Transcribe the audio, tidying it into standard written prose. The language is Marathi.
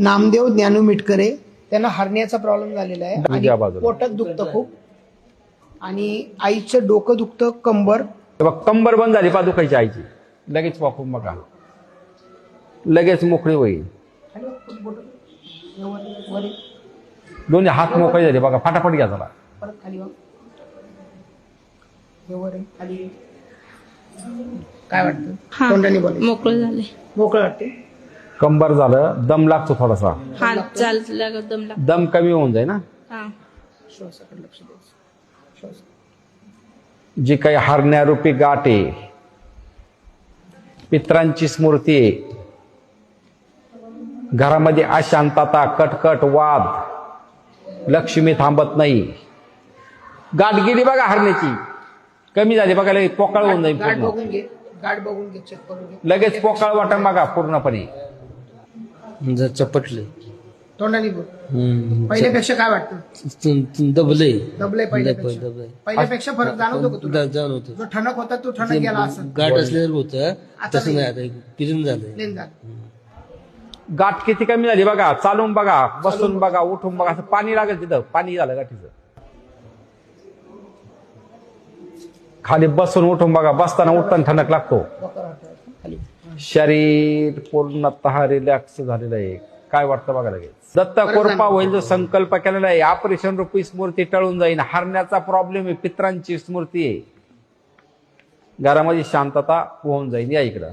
नामदेव ज्ञानू मिटकरे, त्यांना हरण्याचा प्रॉब्लेम झालेला आहे आणि पोटात दुखतं खूप आणि आईचं डोकं दुखतं, कंबर कंबर बंद झाली पा दुखायची आईची, लगेच वाकून बघा, लगेच मोकळी होईल. दोन्ही हात मोकळे झाले बघा, फाटाफट घ्या जरा. परत खाली खाली काय वाटतं? तोंडाने बोलायचं. मोकळं झाले, मोकळं वाटते. कंबर झालं, दम लागतो थोडासा, हात चालला दम लागतो, दम कमी होऊन जाईल ना. हा श्वासाकडे लक्ष द्यायचं. श्वास जी काही हरण्यारूपी गाठ आहे, पित्रांची स्मृती आहे, घरामध्ये अशांतता, कटकट, वाद, लक्ष्मी थांबत नाही. गाठ गेली बघा हरण्याची, कमी झाली बघा, लगेच पोकळ होऊन जाईल गाठ पूर्ण. बघून घे, गाठ बघून घे, चेक करून घे. लगेच पोकळ वाटण बघा पूर्णपणे. जर चपटले तोंडाने बोल. पहिल्यापेक्षा काय वाटतं? दबले दबलंय पहिल्यापेक्षा. पहिल्यापेक्षा फरक जाणवतो का तुला? जाणवतो. जो ठणक होता तो ठणक गेला असं. गाठ असल्यावर होतं, आता तसं नाही. आता क्लीन झालंय. प्लेन झालं. गाठ किती कमी झाली बघा, चालून बघा, बसून बघा, उठून बघा, असं पाणी लागेल तिथं, पाणी झालं गाठीचं. खाली बसून उठून बघा, बसताना उठताना ठणक लागतो. खाली शरीर पूर्णतः रिलॅक्स झालेलं आहे. काय वाटतं बघा लगेच. दत्त कोरपा होईल जो संकल्प केलेला आहे, ऑपरेशन रूपी स्मृती टळून जाईल. हरण्याचा प्रॉब्लेम आहे, पित्रांची स्मृती आहे, घरामध्ये शांतता होऊन जाईल. या इकडं